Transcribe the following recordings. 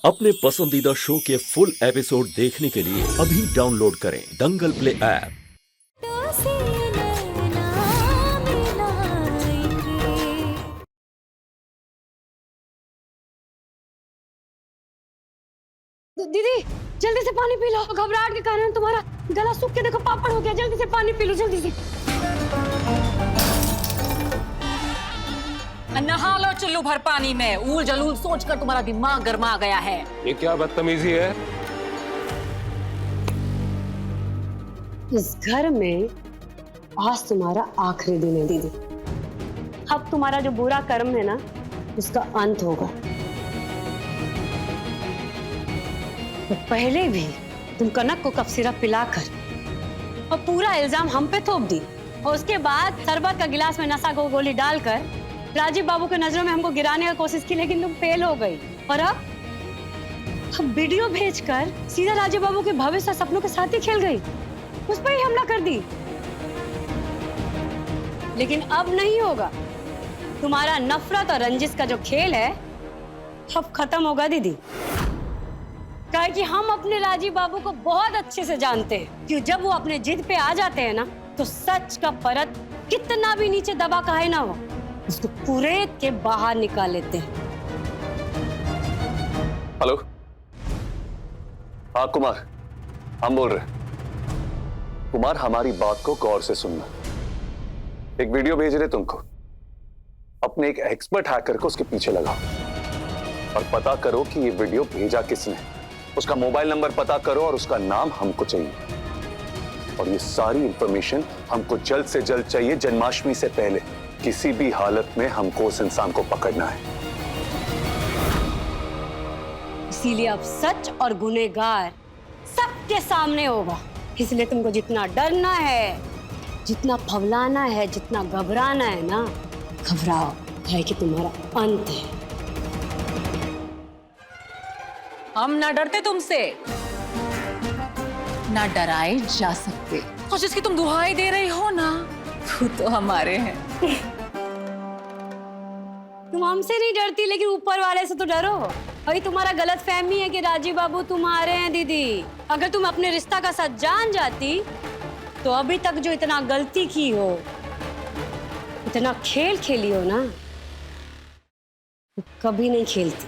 अपने पसंदीदा शो के फुल एपिसोड देखने के लिए अभी डाउनलोड करें दंगल प्ले ऐप। दीदी जल्दी से पानी पी लो। घबराहट के कारण तुम्हारा गला सूख के देखो पापड़ हो गया। जल्दी से पानी पी लो, जल्दी से। नहा लो चुल्लू भर पानी में। ऊल जलूल सोचकर तुम्हारा दिमाग गर्मा गया है। ये क्या बदतमीजी है? इस घर में आज तुम्हारा आखिरी दिन है दीदी। अब तुम्हारा जो बुरा कर्म है ना, उसका अंत होगा। तो पहले भी तुम कनक को कफ सिरप पिलाकर और पूरा इल्जाम हम पे थोप दी, और उसके बाद शरबत का गिलास में नशा को गोली डालकर राजीव बाबू के नजरों में हमको गिराने की कोशिश की, लेकिन तुम फेल हो गई। और अब वीडियो भेजकर सीधा राजीव बाबू के भविष्य सपनों के साथ ही खेल गई, उस पर ही हमला कर दी। लेकिन अब नहीं होगा। तुम्हारा नफरत और रंजिश का जो खेल है अब खत्म होगा दीदी। कहे कि हम अपने राजीव बाबू को बहुत अच्छे से जानते हैं कि जब वो अपने जिद पे आ जाते हैं ना, तो सच का परत कितना भी नीचे दबा काहे ना हो, उसको पूरे के बाहर निकाल लेते हैं। हेलो, हाँ कुमार, हम बोल रहे हैं। कुमार, हमारी बात को गौर से सुनना। एक वीडियो भेज रहे तुमको। अपने एक एक्सपर्ट हैकर को उसके पीछे लगाओ और पता करो कि ये वीडियो भेजा किसने। उसका मोबाइल नंबर पता करो और उसका नाम हमको चाहिए। और ये सारी इंफॉर्मेशन हमको जल्द से जल्द चाहिए। जन्माष्टमी से पहले किसी भी हालत में हमको उस इंसान को पकड़ना है। इसीलिए अब सच और गुनहगार सबके सामने होगा। इसलिए तुमको जितना डरना है, जितना फवलाना है, जितना घबराना है ना, घबराओ, है कि तुम्हारा अंत है। हम ना डरते तुमसे, ना डराए जा सकते। और जिसकी तुम दुहाई दे रही हो ना, वो तो हमारे हैं। तुम हमसे नहीं डरती, लेकिन ऊपर वाले से तो डरो। अभी तुम्हारा गलत फहमी है कि राजीव बाबू तुम्हारे हैं दीदी। अगर तुम अपने रिश्ता का सच जान जाती तो अभी तक जो इतना गलती की हो, इतना खेल खेली हो ना, तो कभी नहीं खेलती।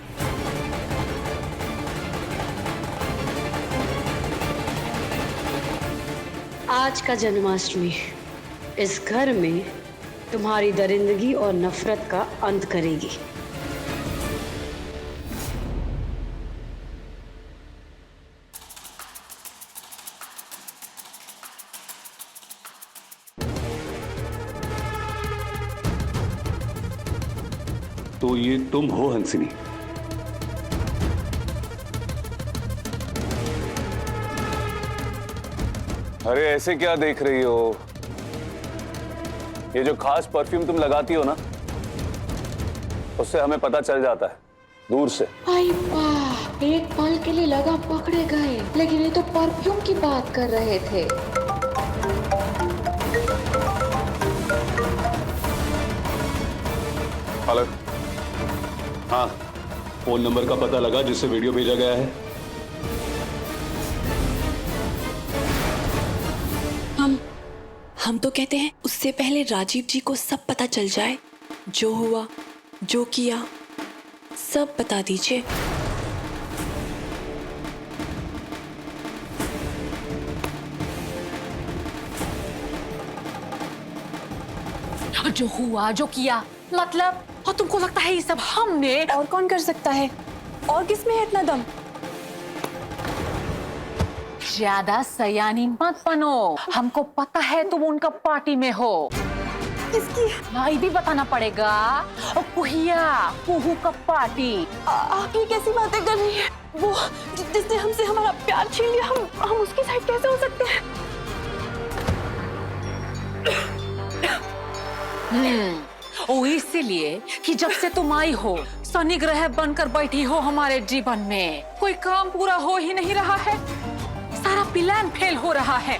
आज का जन्माष्टमी इस घर में तुम्हारी दरिंदगी और नफरत का अंत करेगी। तो ये तुम हो हंसिनी? अरे ऐसे क्या देख रही हो? ये जो खास परफ्यूम तुम लगाती हो ना, उससे हमें पता चल जाता है दूर से। आई वाह, एक पल के लिए लगा पकड़े गए, लेकिन ये तो परफ्यूम की बात कर रहे थे। हेलो, हाँ, फोन नंबर का पता लगा जिससे वीडियो भेजा गया है? हम तो कहते हैं उससे पहले राजीव जी को सब पता चल जाए, जो हुआ, जो किया, सब बता दीजिए। जो हुआ, जो किया, मतलब? और तुमको लगता है ये सब हमने? और कौन कर सकता है? और किसमें है इतना दम? ज्यादा सयानी मत बनो। हमको पता है तुम उनका पार्टी में हो। किसकी? भाई भी बताना पड़ेगा। और कुहू का पार्टी। आप ये कैसी बातें कर रही हैं? वो जिसने हमसे हमारा प्यार छीन लिया, हम उसकी साइड कैसे हो सकते हैं? वो इसीलिए कि जब से तुम आई हो, शनि ग्रह बनकर बैठी हो हमारे जीवन में। कोई काम पूरा हो ही नहीं रहा है, सारा प्लान फेल हो रहा है।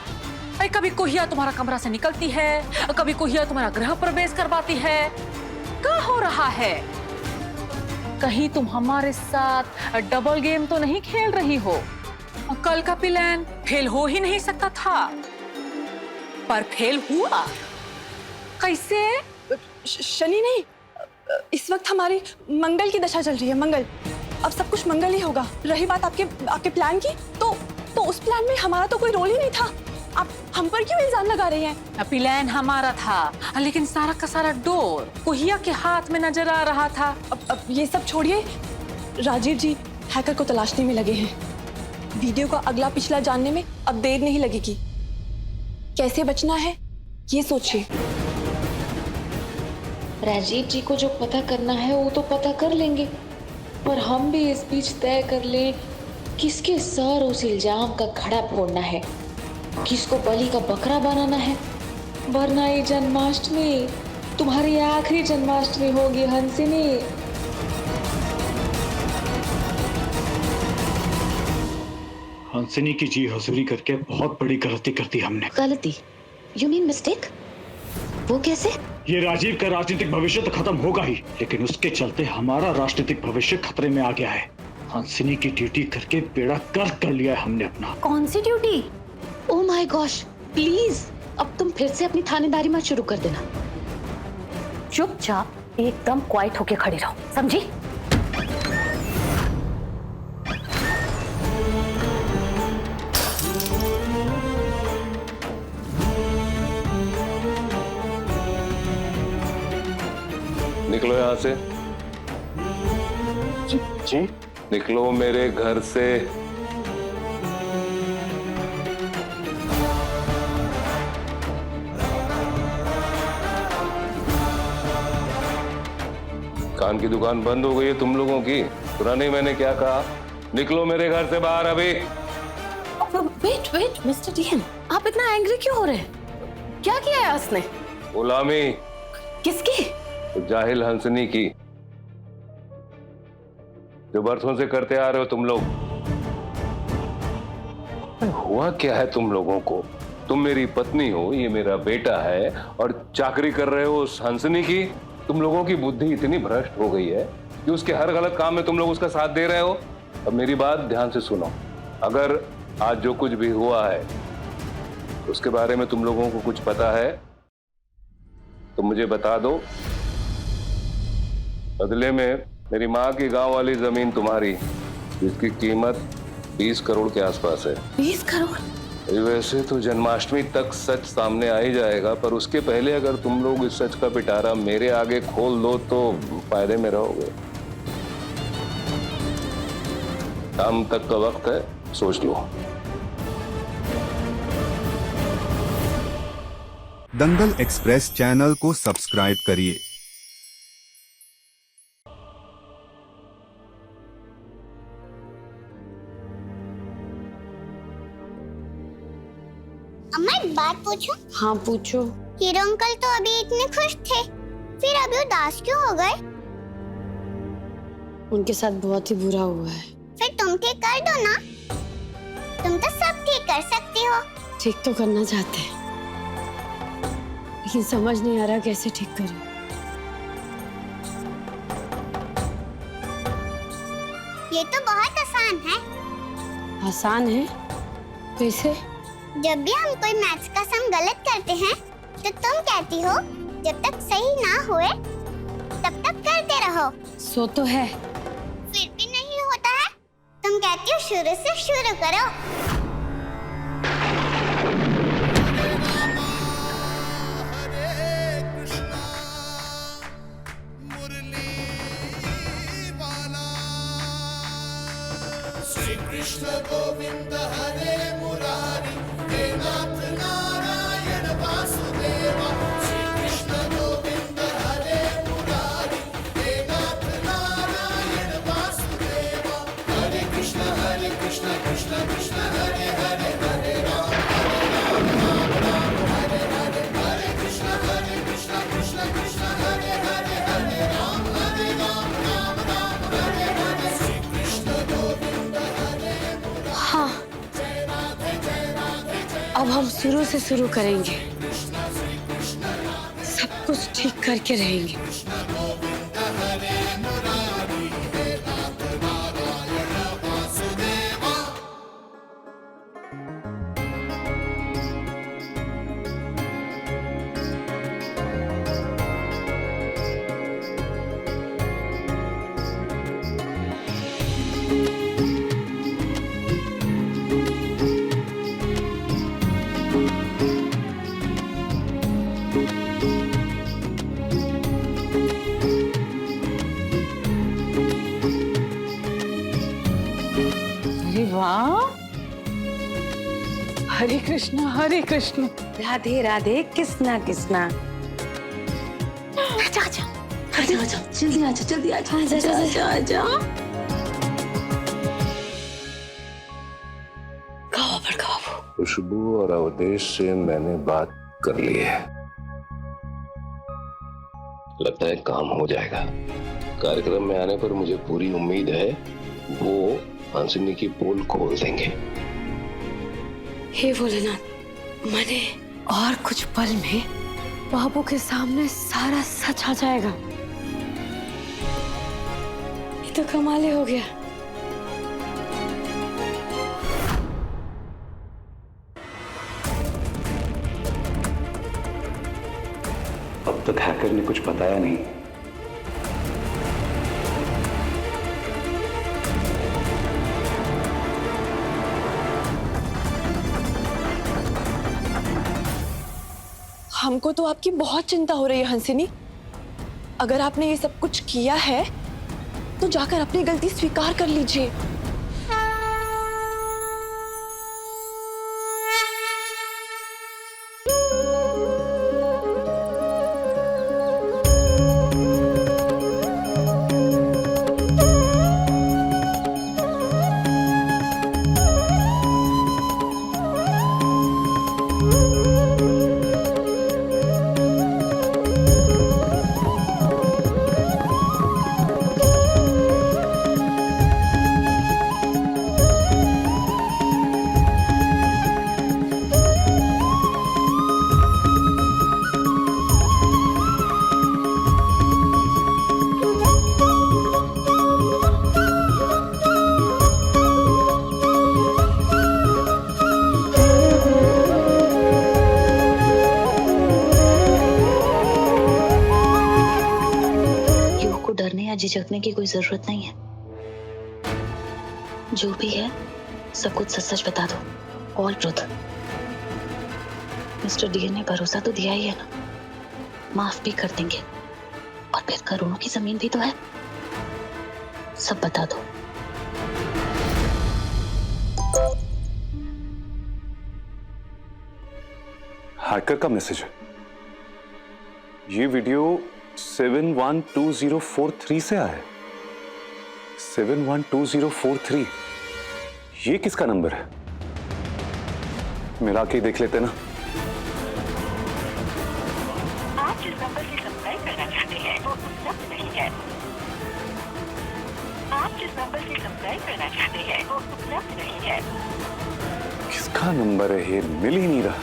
कभी कोहिया तुम्हारा कमरा से निकलती है, कभी कोहिया तुम्हारा गृह प्रवेश करवाती है। क्या हो रहा है? कहीं तुम हमारे साथ डबल गेम तो नहीं खेल रही हो? कल का प्लान फेल हो ही नहीं सकता था, पर फेल हुआ। कैसे? शनि नहीं, इस वक्त हमारी मंगल की दशा चल रही है। मंगल, अब सब कुछ मंगल ही होगा। रही बात आपके प्लान की, तो उस प्लान में हमारा तो कोई रोल ही नहीं था। आप हम पर क्यों इल्जाम लगा रही हैं? प्लान हमारा था, लेकिन सारा का सारा डोर कुहिया के हाथ में नजर आ रहा था। अब ये सब छोड़िए, राजीव जी हैकर को तलाशने में लगे हैं। वीडियो का अगला पिछला जानने में अब देर नहीं लगेगी। कैसे बचना है ये सोचिए। राजीव जी को जो पता करना है वो तो पता कर लेंगे, पर हम भी इस बीच तय कर लें किसके सर उस इल्जाम का खड़ा फोड़ना है, किसको बलि का बकरा बनाना है। वरना ये जन्माष्टमी तुम्हारी आखिरी जन्माष्टमी होगी हंसिनी। हंसिनी की जी हजूरी करके बहुत बड़ी गलती कर दी हमने। गलती? You mean mistake? वो कैसे? ये राजीव का राजनीतिक भविष्य तो खत्म होगा ही, लेकिन उसके चलते हमारा राजनीतिक भविष्य खतरे में आ गया है। हंसिनी की ड्यूटी करके बेड़ा गर्क कर लिया है हमने अपना। कौन सी duty? Oh my gosh, please अब तुम फिर से अपनी थानेदारी मत शुरू कर देना। चुपचाप एकदम क्वाइट होके खड़ी रहो, समझी? निकलो यहाँ से। जी? निकलो मेरे घर से। कान की दुकान बंद हो गई है तुम लोगों की। सुना नहीं मैंने क्या कहा? निकलो मेरे घर से बाहर अभी। वेट मिस्टर डीएन, आप इतना एंग्री क्यों हो रहे हैं? क्या किया है उसने? गुलामी। किसकी? जाहिल हंसनी की, जो बरसों से करते आ रहे हो तुम लोग। हुआ क्या है तुम लोगों को? तुम मेरी पत्नी हो, ये मेरा बेटा है, और चाकरी कर रहे हो उस हंसनी की। तुम लोगों की बुद्धि इतनी भ्रष्ट हो गई है कि उसके हर गलत काम में तुम लोग उसका साथ दे रहे हो। अब मेरी बात ध्यान से सुनो। अगर आज जो कुछ भी हुआ है उसके बारे में तुम लोगों को कुछ पता है तो मुझे बता दो। बदले में मेरी माँ की गांव वाली जमीन तुम्हारी, जिसकी कीमत 20 करोड़ के आसपास है। 20 करोड़? वैसे तो जन्माष्टमी तक सच सामने आ ही जाएगा, पर उसके पहले अगर तुम लोग इस सच का पिटारा मेरे आगे खोल दो तो फायदे में रहोगे। शाम तक का वक्त है, सोच लो। दंगल एक्सप्रेस चैनल को सब्सक्राइब करिए। अम्मा एक बात पूछूं? हाँ पूछो। हीरो अंकल तो अभी इतने खुश थे, फिर अभी उदास क्यों हो गए? उनके साथ बहुत ही बुरा हुआ है। फिर तुम ठीक कर दो ना, तुम तो सब ठीक कर सकती हो। ठीक तो करना चाहते हैं, लेकिन समझ नहीं आ रहा कैसे ठीक करें। ये तो बहुत आसान है। आसान है? कैसे? जब भी हम कोई मैथ्स का सम गलत करते हैं तो तुम कहती हो जब तक सही ना हुए तब तक करते रहो। सो तो है। फिर भी नहीं होता है, तुम कहती हो शुरू से शुरू करो। श्री कृष्ण गोविंद हरे मुरारी, हे नाथ नारायण वासुदेवा। श्री कृष्ण गोविंद हरे मुरारी, हे नाथ नारायण वासुदेवा। हरे कृष्ण कृष्ण कृष्ण हरे हरे, हरे राम राम हरे हरे। हरे कृष्ण कृष्ण कृष्ण हरे हरे, हरे राम राम हरे हरे। श्री कृष्ण गोविंद हाँ, अब हम शुरू से शुरू करेंगे, सब कुछ ठीक करके रहेंगे। अरे वाह, हरे कृष्णा हरे कृष्ण, राधे राधे कृष्णा कृष्णा। आजा आजा, आजा आजा, जल्दी आजा, जल्दी आजा, आजा आजा आजा। खुशबू और अवधेश से मैंने बात कर ली है। लगता है काम हो जाएगा। कार्यक्रम में आने पर मुझे पूरी उम्मीद है वो हंसनी की पोल खोल देंगे। हे भोलेनाथ, मने और कुछ पल में बाबू के सामने सारा सच आ जाएगा। ये तो कमाल ही हो गया। अब तक हैकर ने कुछ बताया नहीं। हमको तो आपकी बहुत चिंता हो रही है हंसिनी। अगर आपने ये सब कुछ किया है तो जाकर अपनी गलती स्वीकार कर लीजिए। झिझकने की कोई जरूरत नहीं है। जो भी है सब कुछ सच सच बता दो, ऑल ट्रुथ। मिस्टर डीएन ने भरोसा तो दिया ही है ना, माफ भी कर देंगे। और फिर करोड़ों की जमीन भी तो है, सब बता दो। हैकर का मैसेज है। ये वीडियो 712043 से आया है। 712043, ये किसका नंबर है? मिला के देख लेते ना। आप जिस नंबर से संपर्क करना चाहते हैं वो उपलब्ध नहीं है। आप जिस नंबर से संपर्क करना चाहते हैं वो उपलब्ध नहीं है। किसका नंबर है ये? मिल ही नहीं रहा।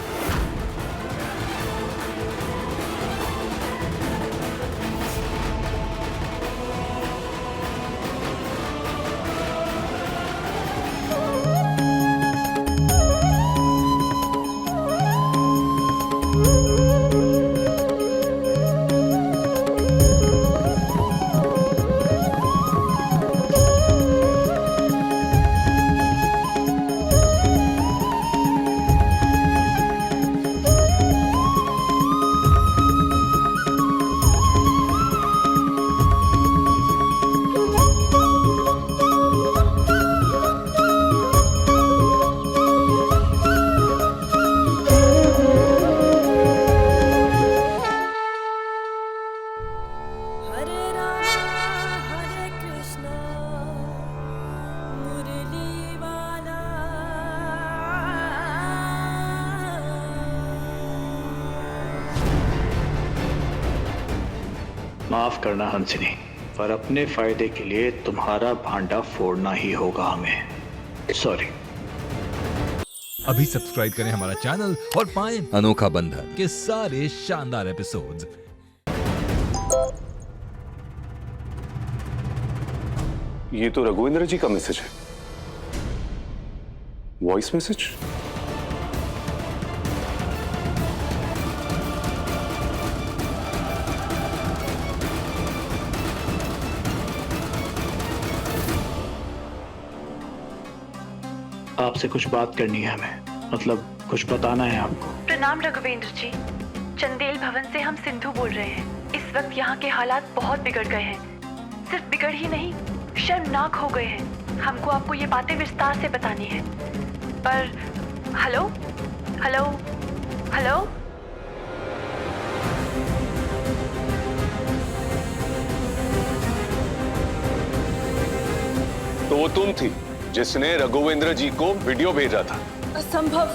माफ करना हंसिनी, पर अपने फायदे के लिए तुम्हारा भांडा फोड़ना ही होगा हमें। सॉरी। अभी सब्सक्राइब करें हमारा चैनल और पाएं अनोखा बंधन के सारे शानदार एपिसोड्स। ये तो रघुवेंद्र जी का मैसेज है, वॉइस मैसेज। आपसे कुछ बात करनी है हमें, मतलब कुछ बताना है आपको। प्रणाम रघुवेंद्र जी, चंदेल भवन से हम सिंधु बोल रहे हैं। इस वक्त यहाँ के हालात बहुत बिगड़ गए हैं। सिर्फ बिगड़ ही नहीं, शर्मनाक हो गए हैं। हमको आपको ये बातें विस्तार से बतानी है। पर हेलो हेलो हेलो, तो वो तुम थी जिसने रघुवेंद्र जी को वीडियो भेजा था? असंभव,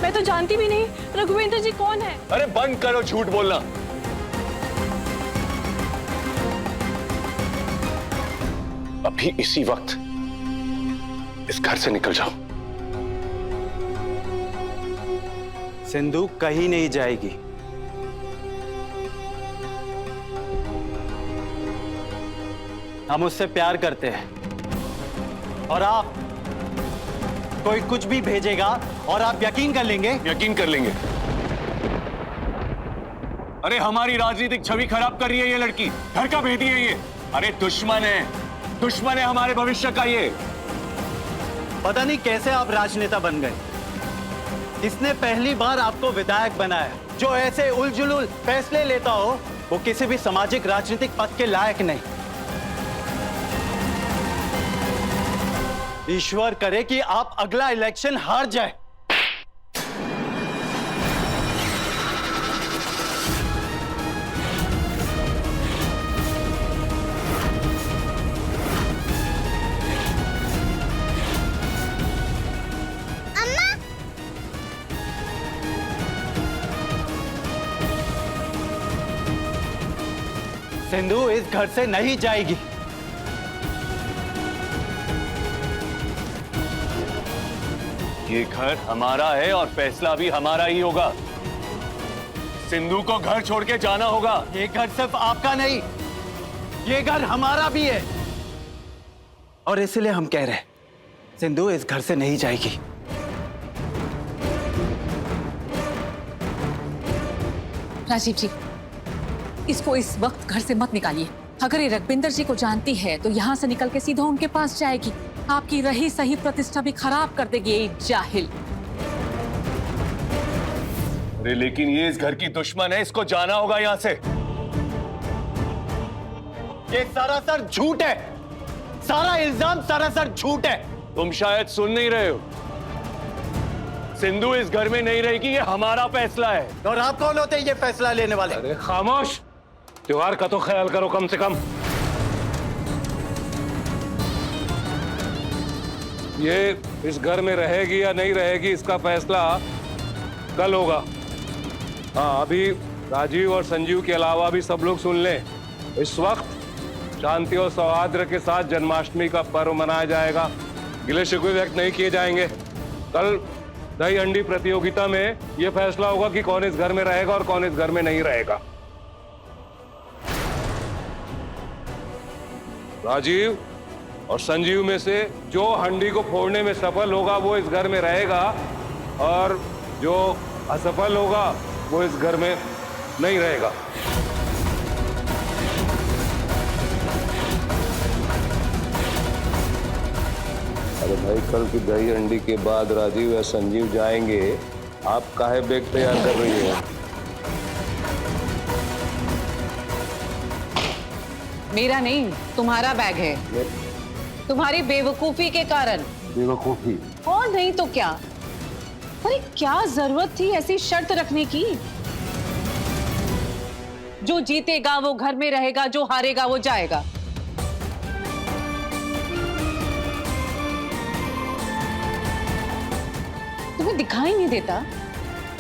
मैं तो जानती भी नहीं रघुवेंद्र जी कौन है। अरे बंद करो झूठ बोलना। अभी इसी वक्त इस घर से निकल जाओ। सिंधु कहीं नहीं जाएगी। हम उससे प्यार करते हैं और आप, कोई कुछ भी भेजेगा और आप यकीन कर लेंगे। यकीन कर लेंगे? अरे हमारी राजनीतिक छवि खराब कर रही है ये लड़की, घर का भेदी है ये। अरे दुश्मन है हमारे भविष्य का ये। पता नहीं कैसे आप राजनेता बन गए। किसने पहली बार आपको विधायक बनाया? जो ऐसे उलझुल फैसले लेता हो वो किसी भी सामाजिक राजनीतिक पद के लायक नहीं। ईश्वर करे कि आप अगला इलेक्शन हार जाए। सिंधु इस घर से नहीं जाएगी। ये घर हमारा है और फैसला भी हमारा ही होगा। सिंधु को घर छोड़ के जाना होगा। ये घर सिर्फ आपका नहीं, ये घर हमारा भी है और इसलिए हम कह रहे हैं सिंधु इस घर से नहीं जाएगी। राजीव जी, इसको इस वक्त घर से मत निकालिए। अगर ये रघुविंदर जी को जानती है तो यहाँ से निकल के सीधा उनके पास जाएगी। आपकी रही सही प्रतिष्ठा भी खराब कर देगी ये जाहिल। अरे लेकिन ये इस घर की दुश्मन है, इसको जाना होगा यहाँ से। ये सरासर झूठ है, सारा इल्जाम सरासर झूठ है। तुम शायद सुन नहीं रहे हो। सिंधु इस घर में नहीं रहेगी, ये हमारा फैसला है। और आप कौन होते हैं ये फैसला लेने वाले? अरे खामोश, त्योहार का तो ख्याल करो कम से कम। ये इस घर में रहेगी या नहीं रहेगी इसका फैसला कल होगा। हाँ, अभी राजीव और संजीव के अलावा भी सब लोग सुन लें। इस वक्त शांति और सौहार्द के साथ जन्माष्टमी का पर्व मनाया जाएगा। गिले शिकवे व्यक्त नहीं किए जाएंगे। कल दही हंडी प्रतियोगिता में यह फैसला होगा कि कौन इस घर में रहेगा और कौन इस घर में नहीं रहेगा। राजीव और संजीव में से जो हंडी को फोड़ने में सफल होगा वो इस घर में रहेगा और जो असफल होगा वो इस घर में नहीं रहेगा। अरे भाई, कल की दही हंडी के बाद राजीव या संजीव जाएंगे, आप काहे बैग तैयार कर रही है? मेरा नहीं, तुम्हारा बैग है। तुम्हारी बेवकूफी के कारण। बेवकूफी? और नहीं तो क्या। अरे क्या जरूरत थी ऐसी शर्त रखने की? जो जीतेगा वो घर में रहेगा, जो हारेगा वो जाएगा। तुम्हें दिखाई नहीं देता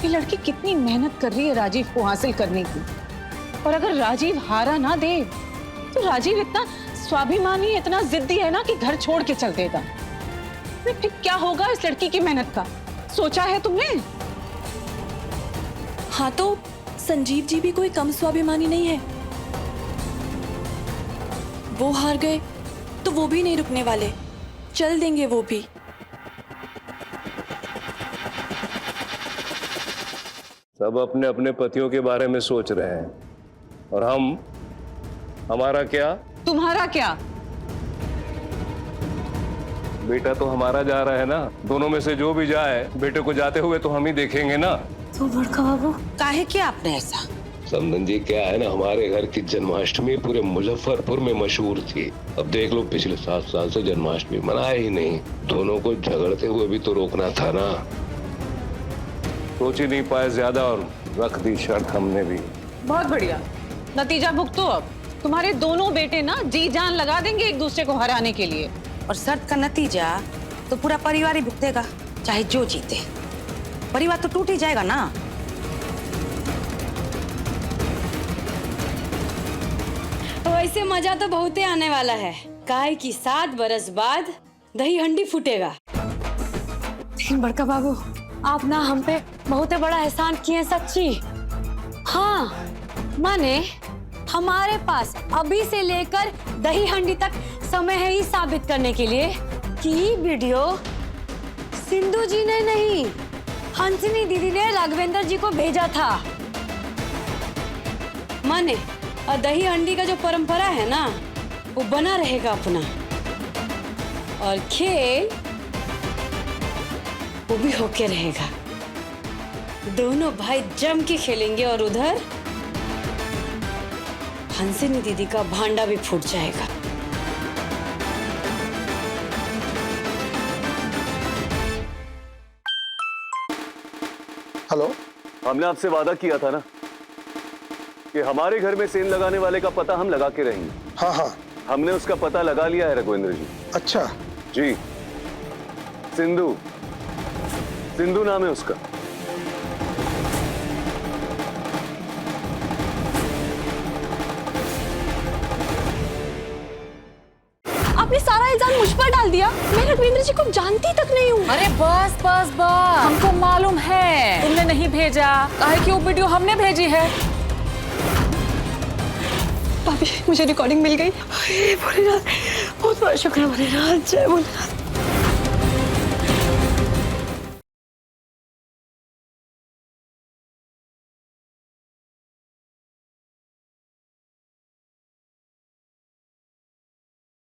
ये लड़की कितनी मेहनत कर रही है राजीव को हासिल करने की? और अगर राजीव हारा ना दे तो राजीव इतना स्वाभिमानी, इतना जिद्दी है ना कि घर छोड़ के चल देगा। फिर क्या होगा इस लड़की की मेहनत का, सोचा है तुमने? हाँ, तो संजीव जी भी कोई कम स्वाभिमानी नहीं है। वो हार गए तो वो भी नहीं रुकने वाले, चल देंगे वो भी। सब अपने अपने पतियों के बारे में सोच रहे हैं और हमारा क्या? तुम्हारा क्या? बेटा तो हमारा जा रहा है ना। दोनों में से जो भी जाए, बेटे को जाते हुए तो हम ही देखेंगे ना। तो बड़का बाबू, काहे किया आपने ऐसा? समधन जी, क्या है ना, हमारे घर की जन्माष्टमी पूरे मुजफ्फरपुर में मशहूर थी। अब देख लो, पिछले 7 साल से जन्माष्टमी मनाया ही नहीं। दोनों को झगड़ते हुए भी तो रोकना था ना। सोच ही नहीं पाए ज्यादा और रख दी शर्त हमने भी। बहुत बढ़िया, नतीजा भुगतो अब। तुम्हारे दोनों बेटे ना जी जान लगा देंगे एक दूसरे को हराने के लिए। और शर्त का नतीजा तो पूरा परिवार ही भुगतेगा, चाहे जो जीते। परिवार तो टूट ही जाएगा ना। वैसे मजा तो बहुत ही आने वाला है, काहे कि 7 बरस बाद दही हंडी फूटेगा। लेकिन बड़का बाबू, आप ना हम पे बहुत बड़ा एहसान किए, सच्ची। हाँ, माने हमारे पास अभी से लेकर दही हंडी तक समय है ही साबित करने के लिए कि ये वीडियो सिंधु जी ने नहीं, हंसिनी दीदी ने राघवेंद्र जी को भेजा था। माने और दही हंडी का जो परंपरा है ना, वो बना रहेगा अपना, और खेल वो भी होके रहेगा। दोनों भाई जम के खेलेंगे और उधर हंसिनी दीदी का भांडा भी फूट जाएगा। हेलो, हमने आपसे वादा किया था ना कि हमारे घर में सेंध लगाने वाले का पता हम लगा के रहेंगे। हाँ हाँ, हमने उसका पता लगा लिया है रघुवेंद्र जी। अच्छा जी, सिंधु, सिंधु नाम है उसका। आपने सारा इल्जाम मुझ पर डाल दिया। मैं रघुवेंद्र जी को जानती तक नहीं हूँ। अरे बस बस बस, हमको मालूम है तुमने नहीं भेजा, काहे कि वो वीडियो हमने भेजी है। भाभी, मुझे रिकॉर्डिंग मिल गई। भोलेनाथ, बहुत बहुत शुक्र भोलेनाथ, जय भोलेनाथ।